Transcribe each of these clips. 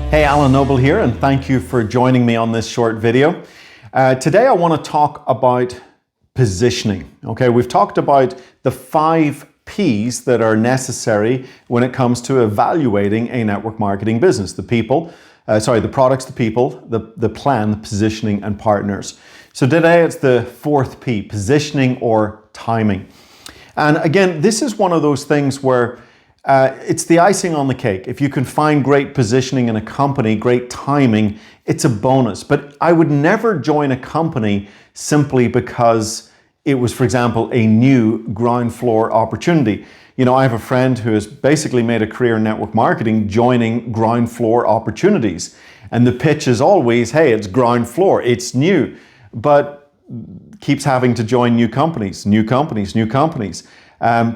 Hey, Alan Noble here, and thank you for joining me on this short video. Today I want to talk about positioning. Okay, we've talked about the 5 P's that are necessary when it comes to evaluating a network marketing business. The products, the people, the plan, the positioning, and partners. So today it's the 4th P, positioning or timing. And again, this is one of those things where it's the icing on the cake. If you can find great positioning in a company, great timing, it's a bonus. But I would never join a company simply because it was, for example, a new ground floor opportunity. You know, I have a friend who has basically made a career in network marketing joining ground floor opportunities. And the pitch is always, hey, it's ground floor, it's new. But keeps having to join new companies, to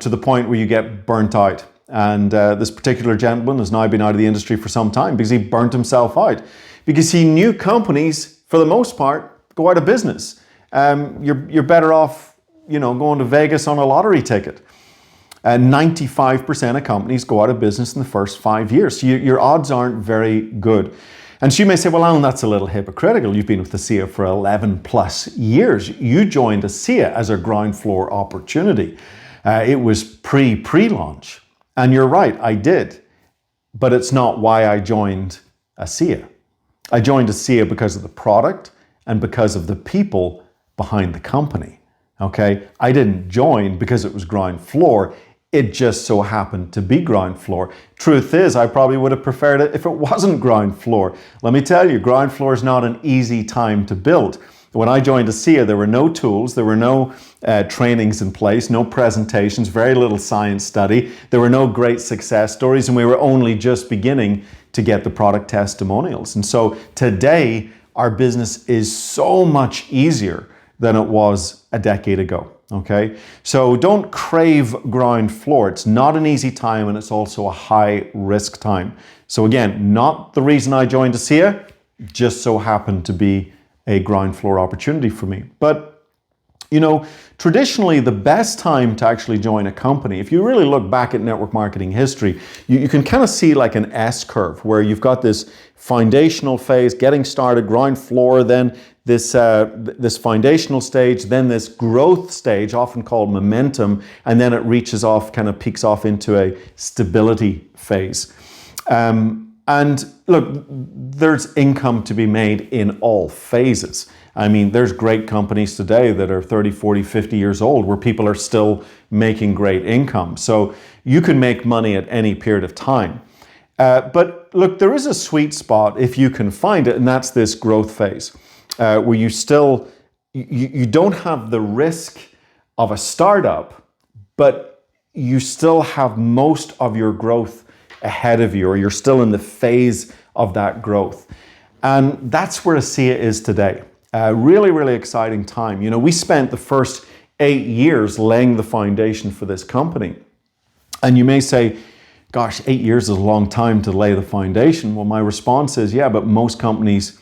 the point where you get burnt out. And this particular gentleman has now been out of the industry for some time because he burnt himself out. Because he knew companies, for the most part, go out of business. You're better off, going to Vegas on a lottery ticket. 95% of companies go out of business in the first 5 years. So your odds aren't very good. And so you may say, well, Alan, that's a little hypocritical. You've been with ASEA for 11 plus years. You joined ASEA as a ground floor opportunity. It was pre-launch. And you're right, I did. But it's not why I joined ASEA. I joined ASEA because of the product and because of the people behind the company. Okay? I didn't join because it was ground floor. It just so happened to be ground floor. Truth is, I probably would have preferred it if it wasn't ground floor. Let me tell you, ground floor is not an easy time to build. When I joined ASEA, there were no tools, there were no trainings in place, no presentations, very little science study. There were no great success stories, and we were only just beginning to get the product testimonials. And so today, our business is so much easier than it was a decade ago. Okay, so don't crave ground floor. It's not an easy time, and it's also a high risk time. So again, not the reason I joined ASEA, just so happened to be a ground floor opportunity for me. But, traditionally the best time to actually join a company, if you really look back at network marketing history, you can kind of see like an S curve where you've got this foundational phase, getting started, ground floor, then this foundational stage, then this growth stage, often called momentum, and then it reaches off, kind of peaks off into a stability phase. And look, there's income to be made in all phases. I mean, there's great companies today that are 30, 40, 50 years old where people are still making great income. So you can make money at any period of time. But look, there is a sweet spot if you can find it, and that's this growth phase where you don't have the risk of a startup, but you still have most of your growth ahead of you, or you're still in the phase of that growth. And that's where ASEA is today. Really, really exciting time. We spent the first 8 years laying the foundation for this company. And you may say, gosh, 8 years is a long time to lay the foundation. Well, my response is, yeah, but most companies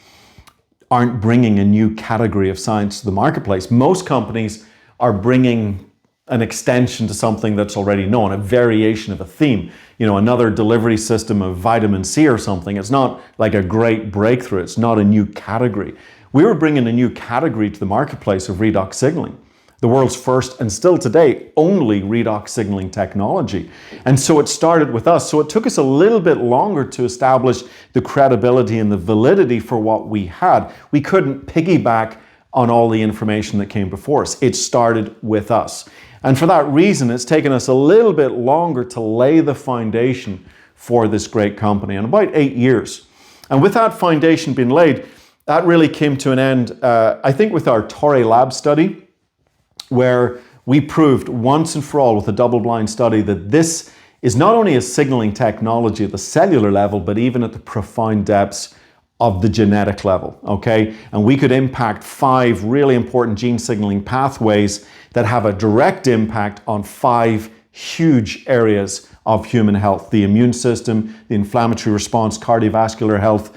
aren't bringing a new category of science to the marketplace. Most companies are bringing an extension to something that's already known, a variation of a theme. Another delivery system of vitamin C or something. It's not like a great breakthrough. It's not a new category. We were bringing a new category to the marketplace of redox signaling. The world's first, and still today, only redox signaling technology. And so it started with us. So it took us a little bit longer to establish the credibility and the validity for what we had. We couldn't piggyback on all the information that came before us. It started with us. And for that reason, it's taken us a little bit longer to lay the foundation for this great company, and about 8 years. And with that foundation being laid, that really came to an end, I think, with our Torrey Lab study, where we proved once and for all with a double-blind study that this is not only a signaling technology at the cellular level, but even at the profound depths of the genetic level, okay? And we could impact 5 really important gene signaling pathways that have a direct impact on 5 huge areas of human health: the immune system, the inflammatory response, cardiovascular health,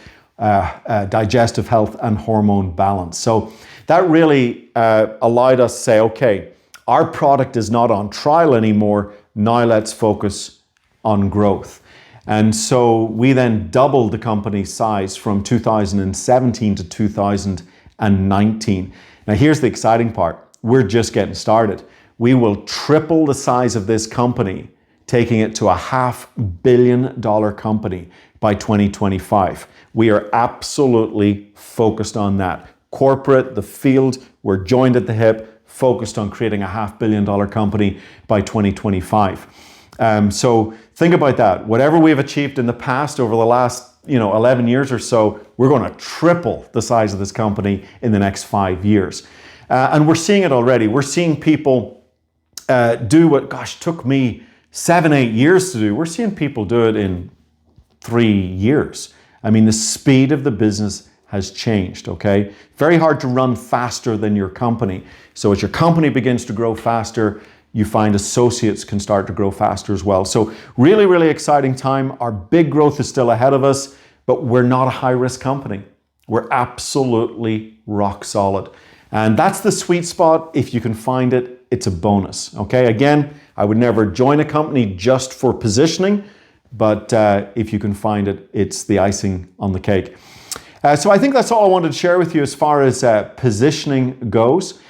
digestive health, and hormone balance. So that really allowed us to say, okay, our product is not on trial anymore. Now let's focus on growth. And so we then doubled the company's size from 2017 to 2019. Now here's the exciting part. We're just getting started. We will triple the size of this company, taking it to a $500 million company by 2025. We are absolutely focused on that. Corporate, the field, we're joined at the hip, focused on creating a $500 million company by 2025. So think about that. Whatever we've achieved in the past over the last 11 years or so, we're going to triple the size of this company in the next 5 years. And we're seeing it already. We're seeing people do what, took me 7-8 years to do. We're seeing people do it in 3 years. I mean, the speed of the business has changed, okay? Very hard to run faster than your company. So as your company begins to grow faster, you find associates can start to grow faster as well. So really, really exciting time. Our big growth is still ahead of us, but we're not a high-risk company. We're absolutely rock solid. And that's the sweet spot. If you can find it, it's a bonus, okay? Again, I would never join a company just for positioning, but if you can find it, it's the icing on the cake. So I think that's all I wanted to share with you as far as positioning goes.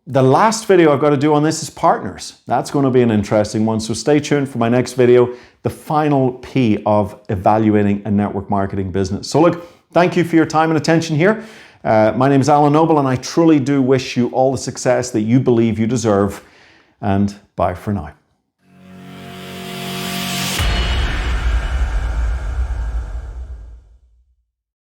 The last video I've got to do on this is partners. That's going to be an interesting one. So stay tuned for my next video, the final P of evaluating a network marketing business. So look, thank you for your time and attention here. My name is Alan Noble, and I truly do wish you all the success that you believe you deserve. And bye for now.